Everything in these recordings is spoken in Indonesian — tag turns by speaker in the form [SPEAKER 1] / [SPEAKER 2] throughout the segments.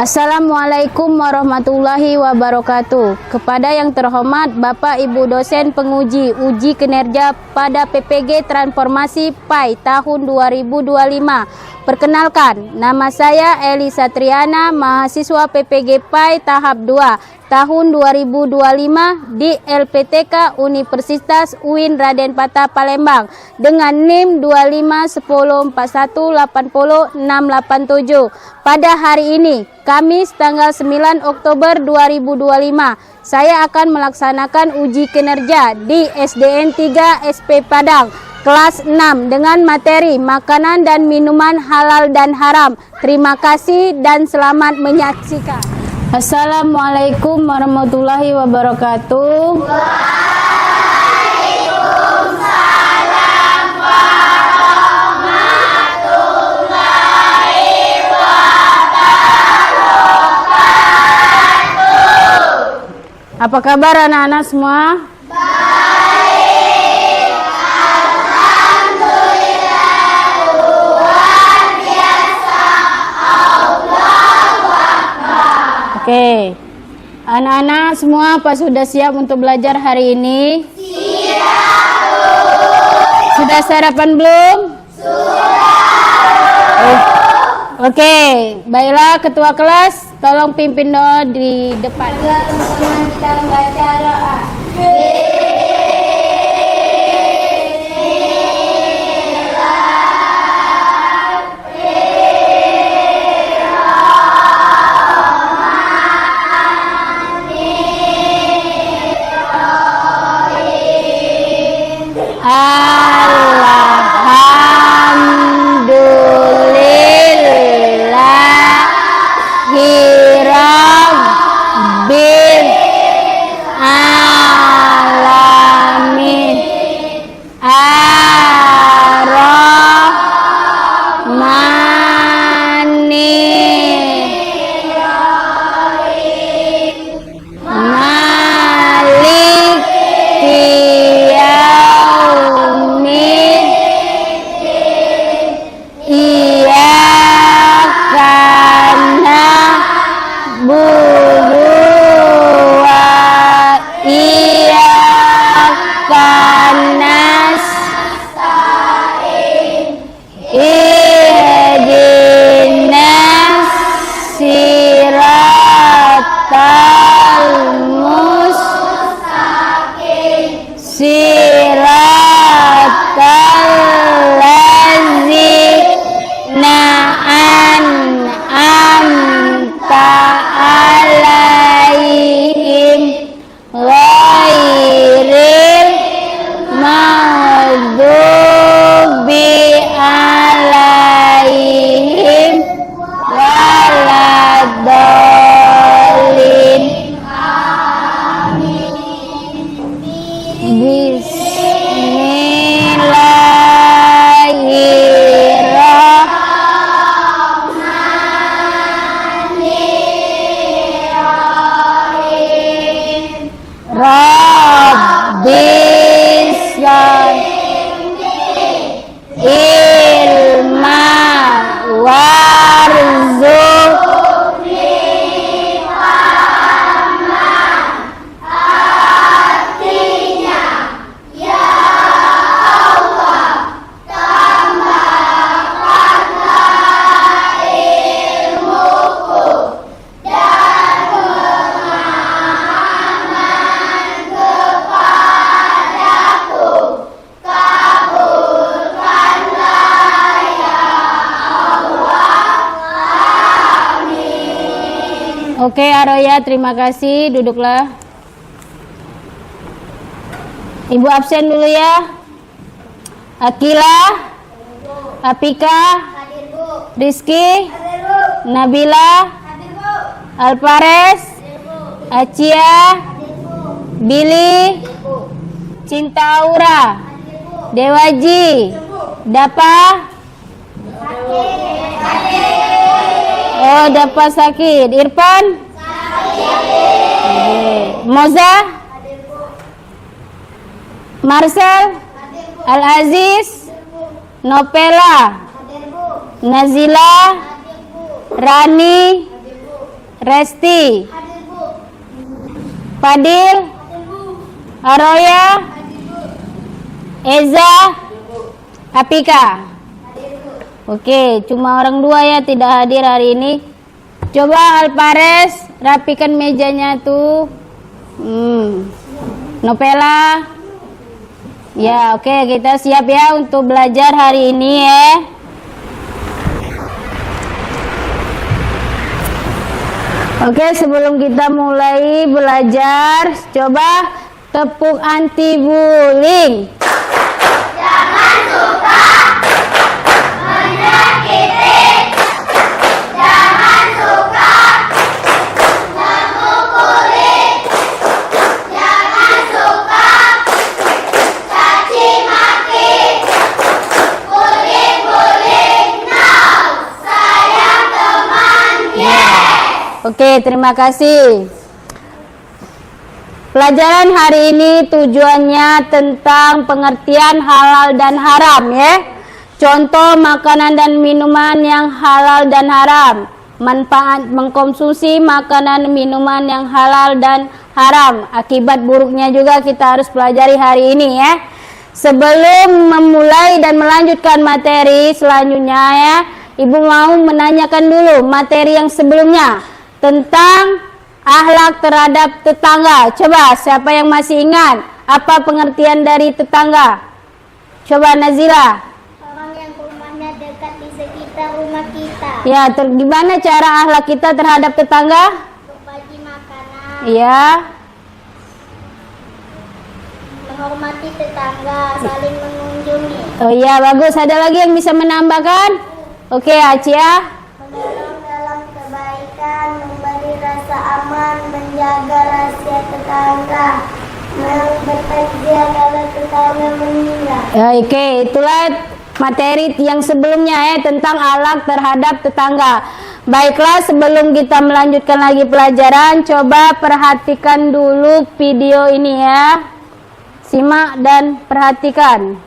[SPEAKER 1] Assalamualaikum warahmatullahi wabarakatuh. Kepada yang terhormat Bapak Ibu dosen penguji uji kinerja pada PPG Transformasi PAI tahun 2025. Perkenalkan, nama saya Elisa Triana, mahasiswa PPG PAI tahap 2 tahun 2025 di LPTK Universitas UIN Raden Patah Palembang dengan NIM 2510418067. Pada hari ini, Kamis tanggal 9 Oktober 2025, saya akan melaksanakan uji kinerja di SDN 3 SP Padang kelas 6 dengan materi makanan dan minuman halal dan haram. Terima kasih dan selamat menyaksikan. Assalamualaikum warahmatullahi wabarakatuh. Waalaikumsalam warahmatullahi wabarakatuh. Apa kabar anak-anak semua? Baik, alhamdulillah, luar biasa, Allahu Akbar. Oke, anak-anak semua apa sudah siap untuk belajar hari ini? Siap. Sudah sarapan belum? Sudah. Oke, baiklah ketua kelas, tolong pimpin doa di depan. Teman-teman kita membaca doa. Oke, Aroya, terima kasih. Duduklah. Ibu absen dulu ya. Akila, Apika, Rizky, Nabila, Alpares, Acia, Billy, Cinta Aura, Dewaji, Dapa. Oh, Dapa sakit. Irfan? Sakit. Moza? Marcel? Al-Aziz? Nopela? Nazila? Rani? Resti. Fadil. Aroya. Eza. Apika. Oke, cuma orang dua ya tidak hadir hari ini. Coba Alpares rapikan mejanya tuh. Nopela. Ya, oke, kita siap ya untuk belajar hari ini ya. Oke, sebelum kita mulai belajar, coba tepuk anti bullying.
[SPEAKER 2] Jangan suka menyakiti. Jangan suka memukuli. Jangan suka caci maki. Bullying, no. Sayang teman, yes.
[SPEAKER 1] Oke, terima kasih. Pelajaran hari ini tujuannya tentang pengertian halal dan haram ya. Contoh makanan dan minuman yang halal dan haram. Manfaat mengkonsumsi makanan minuman yang halal dan haram. Akibat buruknya juga kita harus pelajari hari ini ya. Sebelum memulai dan melanjutkan materi selanjutnya ya, Ibu mau menanyakan dulu materi yang sebelumnya tentang akhlak terhadap tetangga. Coba siapa yang masih ingat apa pengertian dari tetangga? Coba Nazila.
[SPEAKER 2] Orang yang rumahnya dekat di sekitar rumah kita.
[SPEAKER 1] Ya, gimana cara akhlak kita terhadap tetangga?
[SPEAKER 2] Berbagi makanan.
[SPEAKER 1] Ya.
[SPEAKER 2] Menghormati tetangga, saling mengunjungi.
[SPEAKER 1] Oh iya, bagus. Ada lagi yang bisa menambahkan? Oke, Acia.
[SPEAKER 2] Menolong dalam kebaikan, memberi rasa aman, menjaga rahasia tetangga, bertakziah kalau tetangga meninggal.
[SPEAKER 1] Oke, itulah materi yang sebelumnya ya tentang akhlak terhadap tetangga. Baiklah, sebelum kita melanjutkan lagi pelajaran, coba perhatikan dulu video ini ya. Simak dan perhatikan.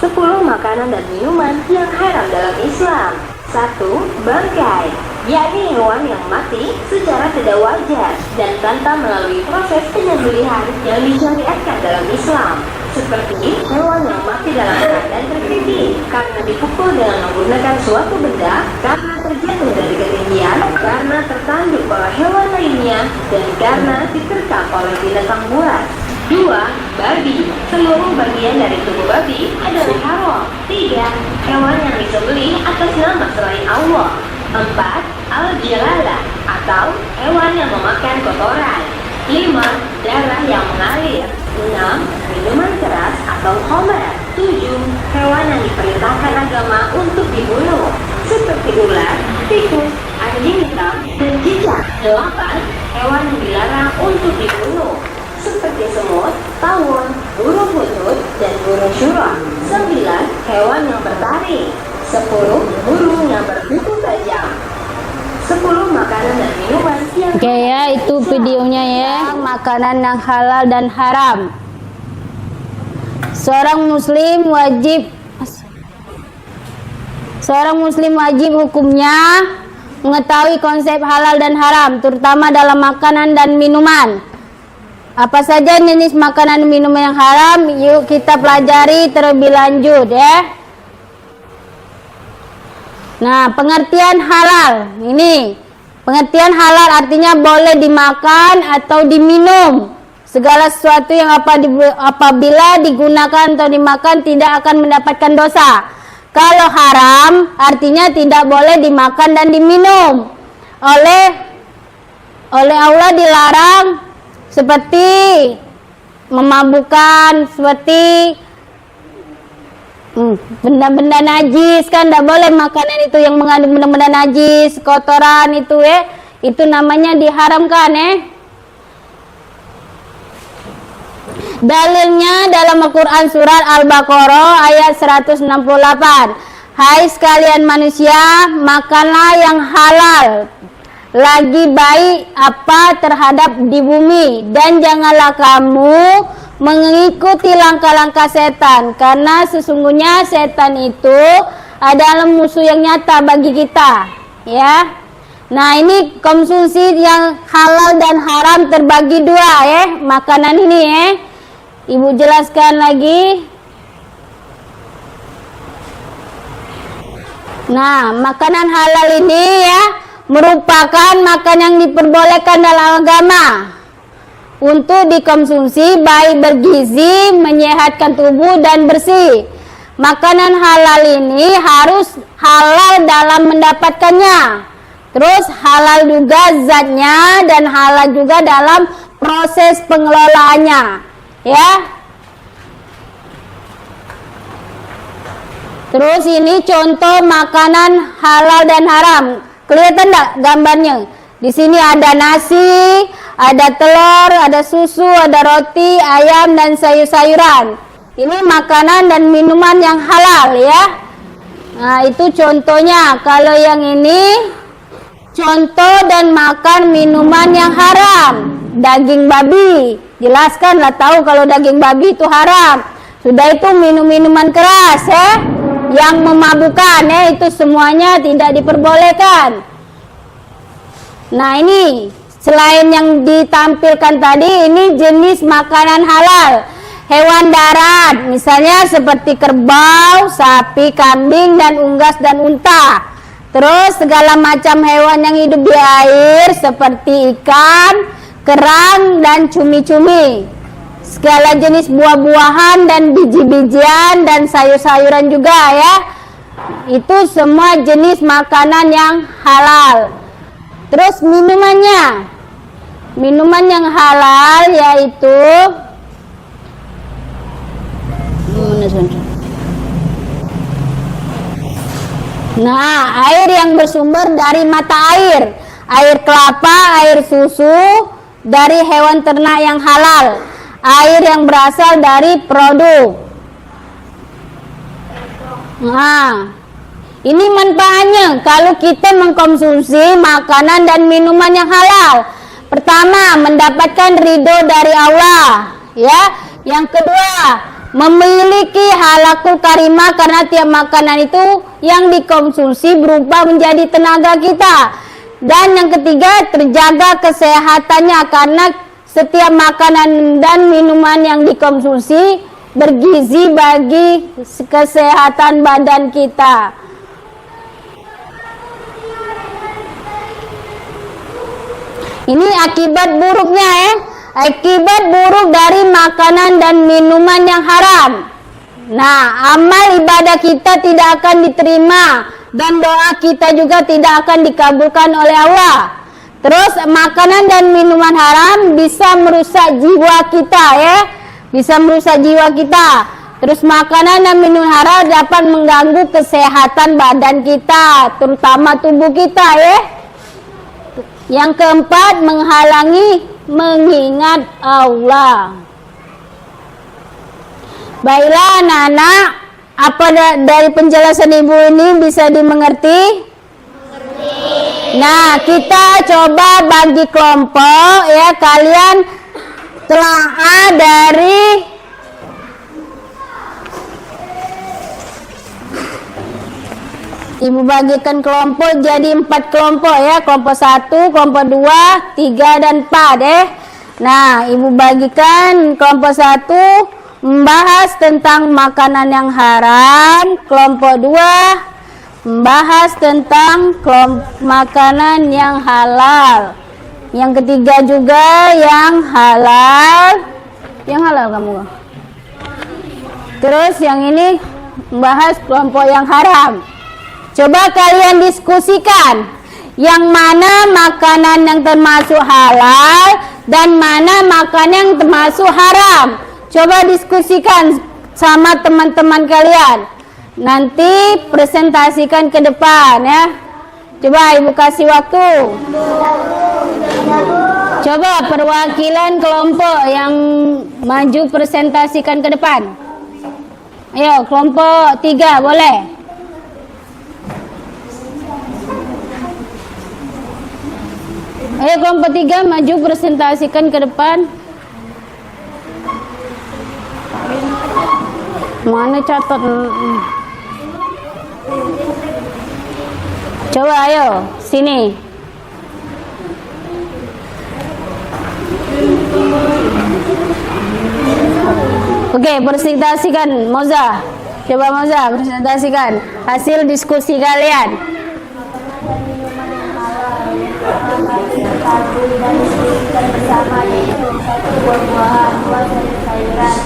[SPEAKER 3] 10 makanan dan minuman yang haram dalam Islam. 1. Bangkai, yakni hewan yang mati secara tidak wajar dan tanpa melalui proses penyembelihan yang disyariatkan dalam Islam. Seperti hewan yang mati dalam keadaan terkikir karena dipukul dengan menggunakan suatu benda, karena terjatuh dari ketinggian, karena tertanduk oleh hewan lainnya, dan karena diterkam oleh binatang buas. 2. Babi. Seluruh bagian dari tubuh babi adalah haram. 3. Hewan yang disembelih atas nama selain Allah. 4. Al-jalalah atau hewan yang memakan kotoran. 5. Darah yang mengalir. 6. Minuman keras atau khamar. 7. Hewan yang diperintahkan agama untuk dibunuh, seperti ular, tikus, anjing hitam, dan cicak. 8. Hewan yang dilarang untuk dibunuh, seperti semut, tawon, burung putut, dan burung syurah. 9. Hewan yang bertaring. 10. Burung yang berkuku tajam. 10 makanan dan minuman yang
[SPEAKER 1] Oke ya, itu videonya ya. Makanan yang halal dan haram. Seorang muslim wajib hukumnya mengetahui konsep halal dan haram, terutama dalam makanan dan minuman. Apa saja jenis makanan dan minuman yang haram? Yuk kita pelajari terlebih lanjut ya. Nah, pengertian halal. Ini pengertian halal artinya boleh dimakan atau diminum. Segala sesuatu yang apabila digunakan atau dimakan tidak akan mendapatkan dosa. Kalau haram artinya tidak boleh dimakan dan diminum. Oleh Allah dilarang, seperti memabukkan, seperti benda-benda najis, kan tidak boleh makanan itu yang mengandung benda-benda najis, kotoran itu itu namanya diharamkan Dalilnya dalam Al-Quran surat Al-Baqarah ayat 168. Hai sekalian manusia, makanlah yang halal, lagi baik apa terhadap di bumi, dan janganlah kamu mengikuti langkah-langkah setan, karena sesungguhnya setan itu adalah musuh yang nyata bagi kita, ya. Nah, ini konsumsi yang halal dan haram terbagi dua, ya. Makanan ini, ya. Ibu jelaskan lagi. Nah, makanan halal ini, ya, merupakan makanan yang diperbolehkan dalam agama untuk dikonsumsi, baik bergizi, menyehatkan tubuh dan bersih. Makanan halal ini harus halal dalam mendapatkannya. Terus halal juga zatnya dan halal juga dalam proses pengelolaannya, ya. Terus ini contoh makanan halal dan haram. Kelihatan enggak gambarnya? Di sini ada nasi, ada telur, ada susu, ada roti, ayam dan sayur-sayuran. Ini makanan dan minuman yang halal, ya. Nah, itu contohnya. Kalau yang ini contoh dan makan minuman yang haram, daging babi. Jelaskanlah, tahu kalau daging babi itu haram. Sudah itu minum-minuman keras, ya, yang memabukkan, ya, itu semuanya tidak diperbolehkan. Nah, ini selain yang ditampilkan tadi, ini jenis makanan halal. Hewan darat, misalnya seperti kerbau, sapi, kambing, dan unggas dan unta. Terus segala macam hewan yang hidup di air seperti ikan, kerang, dan cumi-cumi. Segala jenis buah-buahan dan biji-bijian dan sayur-sayuran juga, ya. Itu semua jenis makanan yang halal. Terus minumannya. Minuman yang halal yaitu air yang bersumber dari mata air, air kelapa, air susu dari hewan ternak yang halal, air yang berasal dari produk. Nah, ini manfaatnya kalau kita mengkonsumsi makanan dan minuman yang halal. Pertama, mendapatkan ridho dari Allah, ya. Yang kedua, memiliki halakul karimah karena tiap makanan itu yang dikonsumsi berupa menjadi tenaga kita. Dan yang ketiga, terjaga kesehatannya karena setiap makanan dan minuman yang dikonsumsi bergizi bagi kesehatan badan kita. Ini akibat buruknya, ya. Akibat buruk dari makanan dan minuman yang haram. Nah, amal ibadah kita tidak akan diterima dan doa kita juga tidak akan dikabulkan oleh Allah. Terus makanan dan minuman haram bisa merusak jiwa kita, ya. Bisa merusak jiwa kita. Terus makanan dan minuman haram dapat mengganggu kesehatan badan kita, terutama tubuh kita, ya. Yang keempat, menghalangi mengingat Allah. Baiklah anak-anak, apa dari penjelasan ibu ini bisa dimengerti? Nah, kita coba bagi kelompok, ya. Kalian telaah dari ibu bagikan kelompok jadi 4 kelompok, ya. Kelompok 1, kelompok 2, 3, dan 4, ya. Nah, ibu bagikan kelompok 1 membahas tentang makanan yang haram, kelompok 2 membahas tentang makanan yang halal, yang ketiga juga yang halal kamu. Terus yang ini membahas kelompok yang haram. Coba kalian diskusikan yang mana makanan yang termasuk halal dan mana makanan yang termasuk haram. Coba diskusikan sama teman-teman kalian. Nanti presentasikan ke depan, ya. Coba ibu kasih waktu. Coba perwakilan kelompok yang maju presentasikan ke depan. Ayo, kelompok 3 boleh. Ayo kelompok 3 maju presentasikan ke depan. Mana catat? Coba ayo, sini. Oke, presentasikan Moza. Coba Moza, presentasikan hasil diskusi kalian.
[SPEAKER 2] bersama yaitu 1 buah-buahan, 2 sayur-sayuran,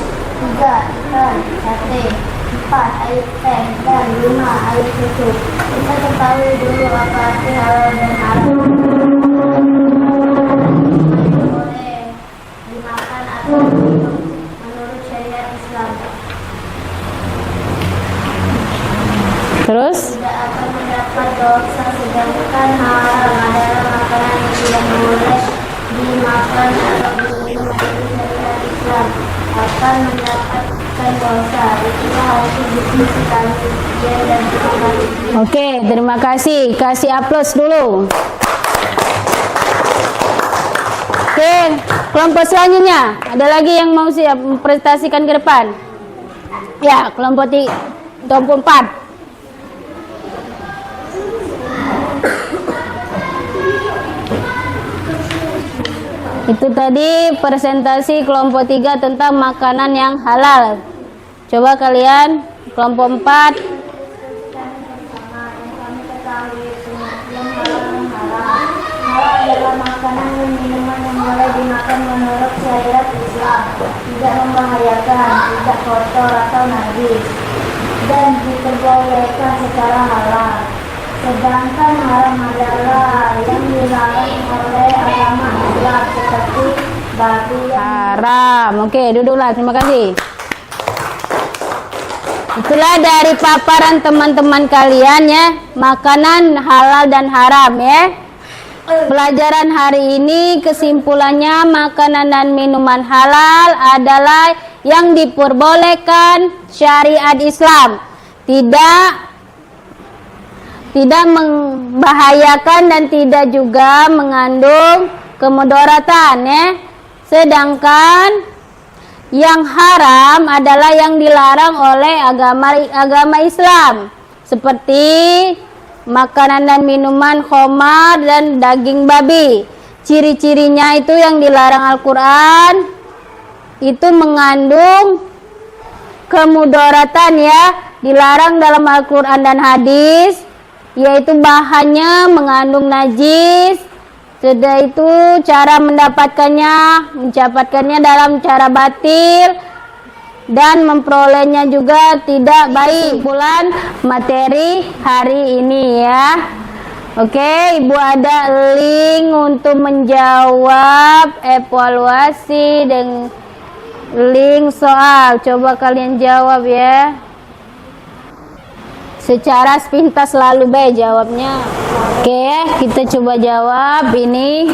[SPEAKER 2] 3 ikan, sate, 4 air teh, dan 5 air susu. Kita ketahui dulu apa arti halal dan haram. Boleh dimakan atau diminum menurut syariat Islam.
[SPEAKER 1] Terus?
[SPEAKER 2] Tidak akan mendapat dosa, sedangkan halal adalah makanan yang tidak boleh dimakan atau diminum menurut syariat Islam akan mendapatkan dosa. Itulah hasil diskusi kami. Sekian dan terima kasih.
[SPEAKER 1] Oke, terima kasih. Kasih aplaus dulu. Oke, kelompok selanjutnya. Ada lagi yang mau siap mempresentasikan ke depan? Ya, kelompok 4. Itu tadi presentasi kelompok 3 tentang makanan yang halal. Coba kalian kelompok 4.
[SPEAKER 2] Halal adalah makanan dan minuman yang boleh dimakan menurut syariat Islam, tidak membahayakan, tidak kotor atau najis, dan diperbolehkan secara halal. Sedangkan haram adalah yang dilarang oleh agama Islam seperti babi yang
[SPEAKER 1] Haram. Oke, duduklah. Terima kasih. Itulah dari paparan teman-teman kalian ya, makanan halal dan haram ya. Pelajaran hari ini kesimpulannya makanan dan minuman halal adalah yang diperbolehkan syariat Islam. Tidak membahayakan dan tidak juga mengandung kemudaratan ya. Sedangkan yang haram adalah yang dilarang oleh agama Islam, seperti makanan dan minuman khamar dan daging babi. Ciri-cirinya itu yang dilarang Al-Quran itu mengandung kemudaratan ya, dilarang dalam Al-Quran dan hadis, yaitu bahannya mengandung najis. Sudah itu cara mendapatkannya dalam cara batil dan memperolehnya juga tidak baik. Kesimpulan materi hari ini ya. Oke, Ibu ada link untuk menjawab evaluasi dan link soal. Coba kalian jawab ya. Secara sepintas lalu baik jawabnya. Oke, kita coba jawab ini.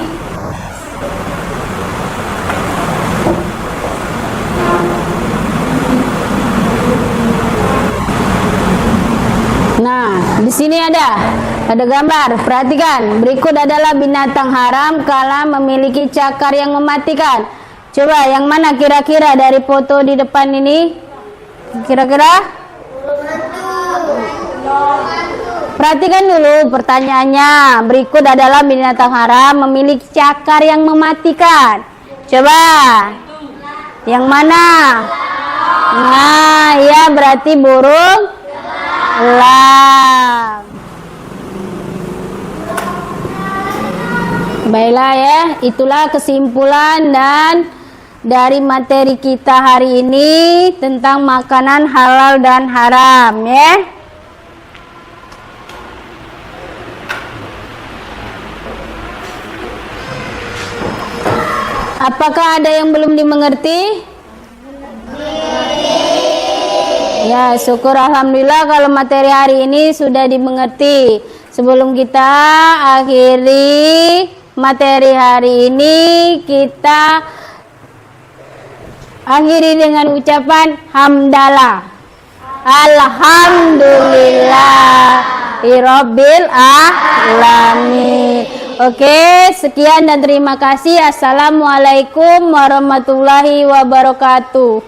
[SPEAKER 1] Nah, di sini ada gambar. Perhatikan, berikut adalah binatang haram kala memiliki cakar yang mematikan. Coba yang mana kira-kira dari foto di depan ini? Kira-kira? Perhatikan dulu pertanyaannya. Berikut adalah binatang haram memiliki cakar yang mematikan. Coba. Yang mana? Nah, ya berarti burung elang. Baiklah ya, itulah kesimpulan dan dari materi kita hari ini tentang makanan halal dan haram ya. Apakah ada yang belum dimengerti? Ya, syukur alhamdulillah kalau materi hari ini sudah dimengerti. Sebelum kita akhiri materi hari ini, kita akhiri dengan ucapan hamdalah. Alhamdulillahirabbil alamin. Oke, sekian dan terima kasih. Assalamualaikum warahmatullahi wabarakatuh.